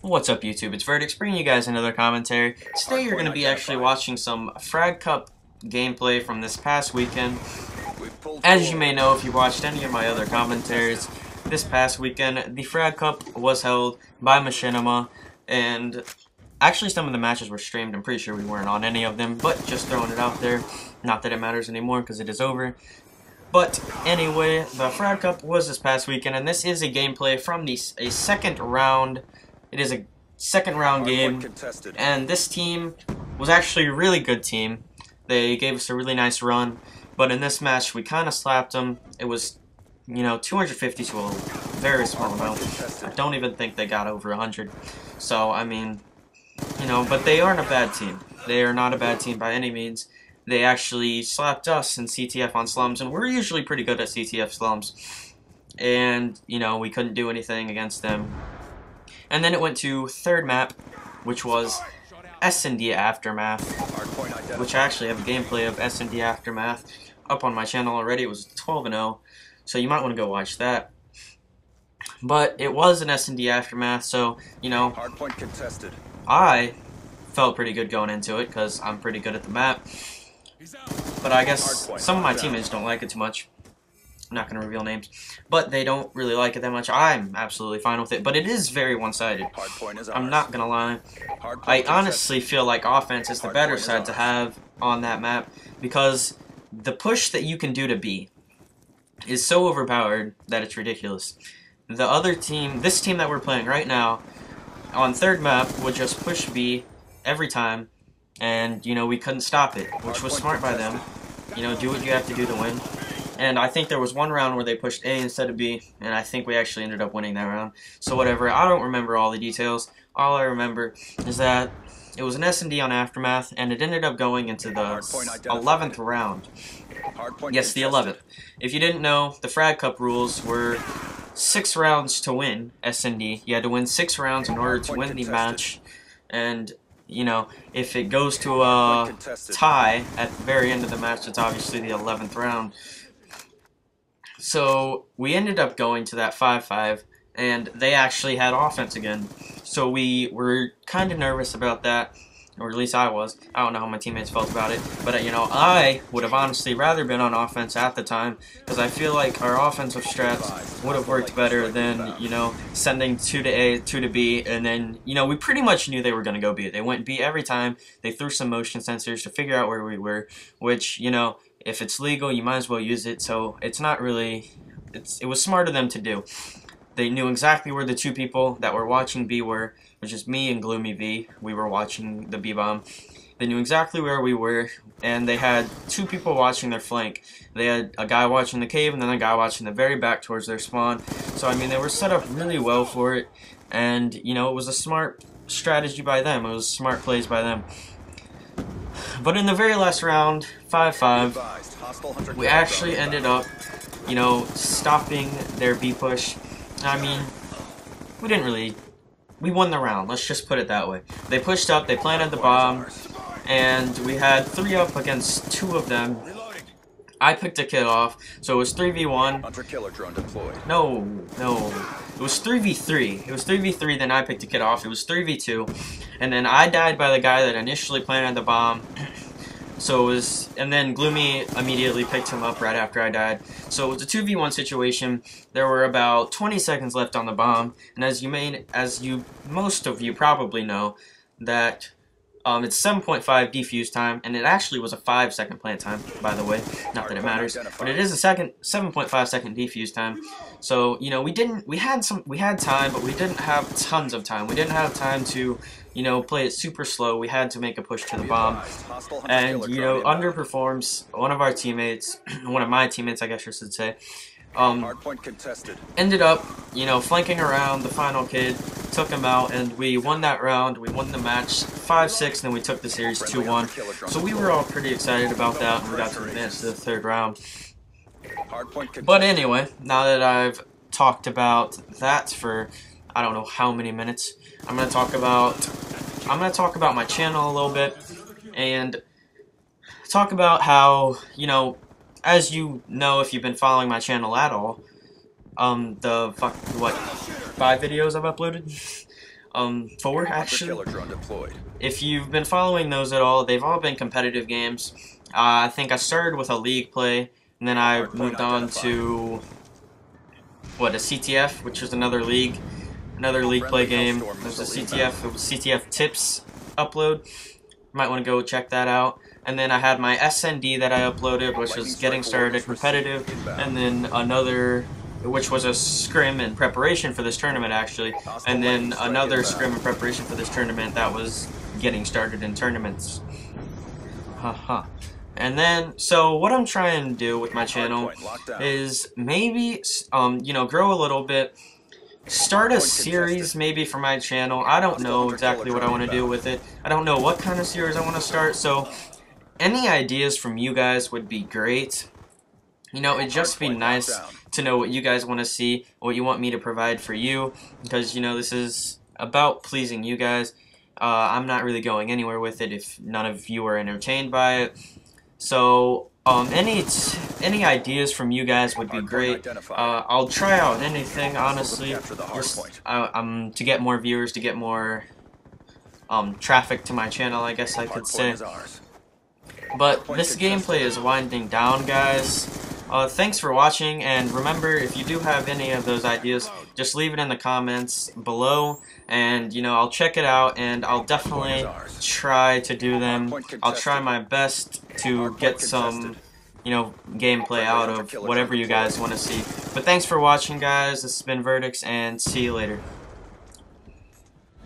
What's up, YouTube? It's Verdict bringing you guys another commentary. Today you're going to be actually watching some Frag Cup gameplay from this past weekend. As you may know if you watched any of my other commentaries, this past weekend the Frag Cup was held by Machinima, and actually some of the matches were streamed. I'm pretty sure we weren't on any of them, but just throwing it out there. Not that it matters anymore because it is over. But anyway, the Frag Cup was this past weekend, and this is a gameplay from a second round. It is a second round game, and this team was actually a really good team. They gave us a really nice run, but in this match we kind of slapped them. It was, 250 to a very small amount. I don't even think they got over 100. So, I mean, but they aren't a bad team. They are not a bad team by any means. They actually slapped us in CTF on slums, and we're usually pretty good at CTF slums. And, we couldn't do anything against them. And then it went to third map, which was S&D Aftermath, which I actually have a gameplay of S&D Aftermath up on my channel already. It was 12-0, so you might want to go watch that. But it was an S&D Aftermath, so, Hardpoint contested. I felt pretty good going into it, because I'm pretty good at the map. But I guess some of my teammates don't like it too much. I'm not going to reveal names, but they don't really like it that much. I'm absolutely fine with it, but it is very one-sided. I'm not going to lie. I honestly feel like offense is the better side to have on that map, because the push that you can do to B is so overpowered that it's ridiculous. The other team, this team that we're playing right now, on third map would just push B every time, and, we couldn't stop it, which was smart by them. Do what you have to do to win. And I think there was one round where they pushed A instead of B, and I think we actually ended up winning that round. So whatever, I don't remember all the details. All I remember is that it was an S&D on Aftermath, and it ended up going into the 11th round. Yes, the 11th. If you didn't know, the Frag Cup rules were 6 rounds to win S&D. You had to win 6 rounds in order to win the match, and if it goes to a tie at the very end of the match, it's obviously the 11th round. So we ended up going to that 5-5, and they actually had offense again. So we were kind of nervous about that, or at least I was. I don't know how my teammates felt about it, but I would have honestly rather been on offense at the time, because I feel like our offensive strats would have worked better than, sending 2 to A, 2 to B, and then, we pretty much knew they were going to go B. They went B every time. They threw some motion sensors to figure out where we were, which, if it's legal, you might as well use it, so it's not really, it was smart of them to do. They knew exactly where the 2 people that were watching B were, which is me and Gloomy V. We were watching the B-bomb. They knew exactly where we were, and they had 2 people watching their flank. They had a guy watching the cave, and then a guy watching the very back towards their spawn. So, I mean, they were set up really well for it, and, it was a smart strategy by them. It was smart plays by them. But in the very last round, 5-5, we actually ended up, stopping their B push. I mean, we won the round, let's just put it that way. They pushed up, they planted the bomb, and we had 3 up against 2 of them. I picked a kid off, so it was 3v1. Hunter-killer drone deployed. No. It was 3v3. It was 3v3, then I picked a kid off. It was 3v2. And then I died by the guy that initially planted the bomb. So it was, and then Gloomy immediately picked him up right after I died. So it was a 2v1 situation. There were about 20 seconds left on the bomb. And most of you probably know, that it's 7.5 defuse time, and it actually was a 5-second plant time, by the way. Not that it matters, but it is a 7.5 second defuse time. So, we had time, but we didn't have tons of time. We didn't have time to, play it super slow. We had to make a push to the bomb. And, underperforms one of our teammates, one of my teammates, I guess I should say, ended up, flanking around the final kid, took him out, and we won that round. We won the match 5-6, and then we took the series 2-1. So we were all pretty excited about that, and we got to advance to the 3rd round. But anyway, now that I've talked about that for I don't know how many minutes, I'm gonna talk about my channel a little bit, and talk about how, as you know if you've been following my channel at all, the 5 videos I've uploaded. 4 actually. Killer drone deployed. If you've been following those at all, they've all been competitive games. I think I started with a league play, and then I moved on to a CTF, which is another league play game. There's a CTF, it was CTF tips upload. You might want to go check that out. And then I had my SND that I uploaded, which was getting started competitive, and then another, which was a scrim in preparation for this tournament actually, and then another scrim in preparation for this tournament that was getting started in tournaments. Haha. And then, so what I'm trying to do with my channel is maybe, you know, grow a little bit, start a series maybe for my channel. I don't know exactly what I want to do with it. I don't know what kind of series I want to start, so any ideas from you guys would be great. You know, it'd just be nice to know what you guys want to see, what you want me to provide for you, because, you know, this is about pleasing you guys. I'm not really going anywhere with it if none of you are entertained by it. So, any ideas from you guys would be great. I'll try out anything, honestly, just, to get more viewers, to get more traffic to my channel, I guess I could say. But this gameplay is winding down, guys. Thanks for watching, and remember, if you do have any of those ideas, just leave it in the comments below, and, you know, I'll check it out, and I'll definitely try to do them. I'll try my best to get some, you know, gameplay out of whatever you guys want to see. But thanks for watching, guys. This has been Verdicts, and see you later.